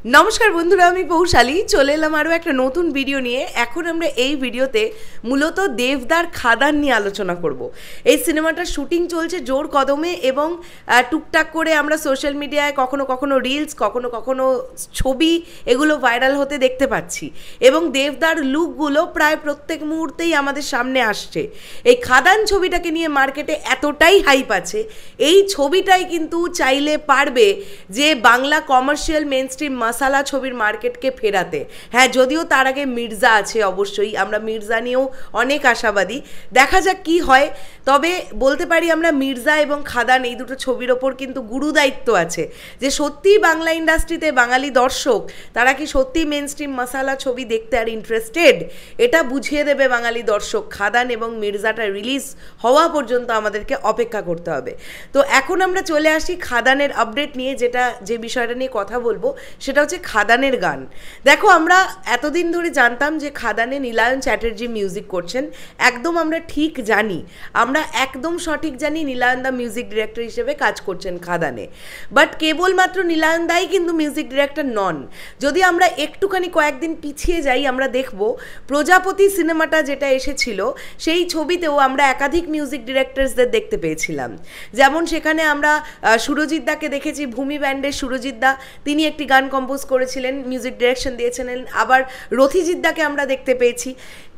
নমস্কার বন্ধুরা, আমি পৌশালী চলে এলাম আরও একটা নতুন ভিডিও নিয়ে। এখন আমরা এই ভিডিওতে মূলত দেবদার খাদান নিয়ে আলোচনা করব। এই সিনেমাটার শুটিং চলছে জোর কদমে এবং টুকটাক করে আমরা সোশ্যাল মিডিয়ায় কখনো কখনো রিলস, কখনো কখনো ছবি এগুলো ভাইরাল হতে দেখতে পাচ্ছি এবং দেবদার লুকগুলো প্রায় প্রত্যেক মুহূর্তেই আমাদের সামনে আসছে। এই খাদান ছবিটাকে নিয়ে মার্কেটে এতটাই হাইপ আছে, এই ছবিটাই কিন্তু চাইলে পারবে যে বাংলা কমার্শিয়াল মেইনস্ট্রিম মাসালা ছবির মার্কেটকে ফেরাতে। হ্যাঁ, যদিও তার আগে মির্জা আছে, অবশ্যই আমরা মির্জা নিয়েও অনেক আশাবাদী, দেখা যাক কি হয়। তবে বলতে পারি আমরা মির্জা এবং খাদান এই দুটো ছবির ওপর কিন্তু গুরু দায়িত্ব আছে যে সত্যিই বাংলা ইন্ডাস্ট্রিতে বাঙালি দর্শক তারা কি সত্যি মেইনস্ট্রিম মাসালা ছবি দেখতে আর ইন্টারেস্টেড, এটা বুঝিয়ে দেবে বাঙালি দর্শক। খাদান এবং মির্জাটা রিলিজ হওয়া পর্যন্ত আমাদেরকে অপেক্ষা করতে হবে। তো এখন আমরা চলে আসি খাদানের আপডেট নিয়ে, যে বিষয়টা নিয়ে কথা বলবো সেটা হচ্ছে খাদানের গান। দেখো, আমরা এতদিন ধরে জানতাম যে খাদানে নীলায়ন চ্যাটার্জি মিউজিক করছেন, একদম আমরা ঠিক জানি, আমরা একদম সঠিক জানি নীলায়ন দা মিউজিক ডিরেক্টর হিসেবে কাজ করছেন খাদানে। বাট কেবলমাত্র নীলায়ন দাই কিন্তু মিউজিক ডিরেক্টর নন। যদি আমরা একটুখানি কয়েকদিন পিছিয়ে যাই, আমরা দেখব প্রজাপতি সিনেমাটা যেটা এসেছিল সেই ছবিতেও আমরা একাধিক মিউজিক ডিরেক্টরসদের দেখতে পেয়েছিলাম। যেমন সেখানে আমরা সুরজিৎ দাকে দেখেছি, ভূমি ব্যান্ডের সুরজিৎ দা, তিনি একটি গান কম্পোজ করেছিলেন, মিউজিক ডিরেকশন দিয়েছিলেন। আবার রথিজিৎ দাকে আমরা দেখতে পেয়েছি।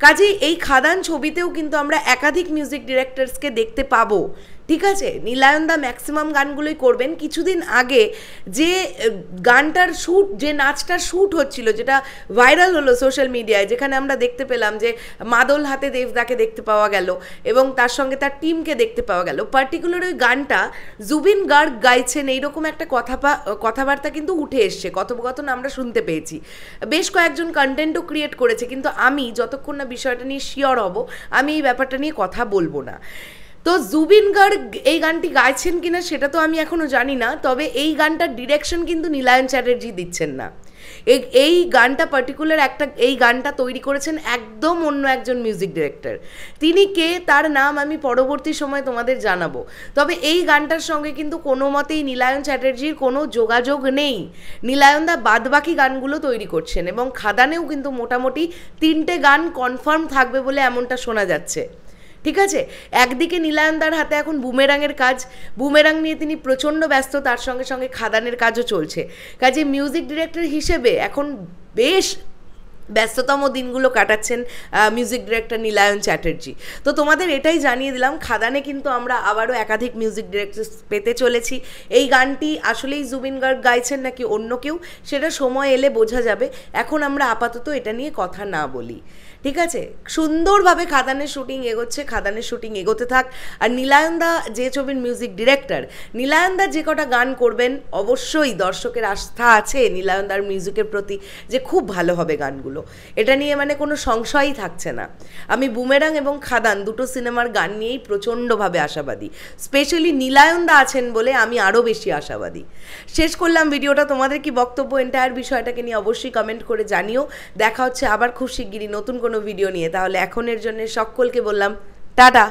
কাজেই এই খাদান ছবিতেও কিন্তু আমরা একাধিক মিউজিক ডিরেক্টরসকে দেখতে পাবো। ঠিক আছে, নীলায়ন দা ম্যাক্সিমাম গানগুলোই করবেন। কিছুদিন আগে যে গানটার শ্যুট, যে নাচটার শ্যুট হচ্ছিল, যেটা ভাইরাল হলো সোশ্যাল মিডিয়ায়, যেখানে আমরা দেখতে পেলাম যে মাদল হাতে দেবদাকে দেখতে পাওয়া গেল এবং তার সঙ্গে তার টিমকে দেখতে পাওয়া গেল। পার্টিকুলার ওই গানটা জুবিন গার্গ গাইছেন, এইরকম একটা কথাবার্তা কিন্তু উঠে এসছে, কথোপকথন আমরা শুনতে পেয়েছি। বেশ কয়েকজন কন্টেন্টও ক্রিয়েট করেছে, কিন্তু আমি যতক্ষণ না বিষয়টা নিয়ে শিওর হব আমি এই ব্যাপারটা নিয়ে কথা বলবো না। তো জুবিন গার্গ এই গানটি গাইছেন কিনা সেটা তো আমি এখনও জানি না, তবে এই গানটার ডিরেকশন কিন্তু নীলায়ন চ্যাটার্জি দিচ্ছেন না। এই গানটা পার্টিকুলার এই গানটা তৈরি করেছেন একদম অন্য একজন মিউজিক ডিরেক্টর। তিনি কে, তার নাম আমি পরবর্তী সময় তোমাদের জানাবো। তবে এই গানটার সঙ্গে কিন্তু কোনো মতেই নীলায়ন চ্যাটার্জির কোনো যোগাযোগ নেই। নীলায়ন দা বাদবাকি গানগুলো তৈরি করছেন এবং খাদানেও কিন্তু মোটামুটি 3টে গান কনফার্ম থাকবে বলে এমনটা শোনা যাচ্ছে। ঠিক আছে, একদিকে নীলায়নদার হাতে এখন বুমেরাংয়ের কাজ, বুমেরাং নিয়ে তিনি প্রচণ্ড ব্যস্ত, তার সঙ্গে সঙ্গে খাদানের কাজও চলছে। কাজে মিউজিক ডিরেক্টর হিসেবে এখন বেশ ব্যস্ততম দিনগুলো কাটাচ্ছেন মিউজিক ডিরেক্টর নীলায়ন চ্যাটার্জি। তো তোমাদের এটাই জানিয়ে দিলাম, খাদানে কিন্তু আমরা আবারও একাধিক মিউজিক ডিরেক্টর পেতে চলেছি। এই গানটি আসলেই জুবিন গার্গ গাইছেন নাকি অন্য কেউ, সেটা সময় এলে বোঝা যাবে। এখন আমরা আপাতত এটা নিয়ে কথা না বলি। ঠিক আছে, সুন্দরভাবে খাদানের শুটিং এগোচ্ছে, খাদানের শুটিং এগোতে থাক। আর নীলায়নদা যে ছবির মিউজিক ডিরেক্টর, নীলায়নদা যে কটা গান করবেন অবশ্যই দর্শকের আস্থা আছে নীলায়নদার মিউজিকের প্রতি যে খুব ভালো হবে গানগুলো, এটা নিয়ে মানে কোনো সংশয়ই থাকছে না। আমি বুমেরাং এবং খাদান দুটো সিনেমার গান নিয়েই প্রচণ্ডভাবে আশাবাদী, স্পেশালি নীলায়নদা আছেন বলে আমি আরও বেশি আশাবাদী। শেষ করলাম ভিডিওটা। তোমাদের কি বক্তব্য এন্টায়ার বিষয়টাকে নিয়ে অবশ্যই কমেন্ট করে জানিও। দেখা হচ্ছে আবার খুব শিগগিরই নতুন কোনো ভিডিও নিয়ে। তাহলে এখনের জন্য সকলকে বললাম টাটা।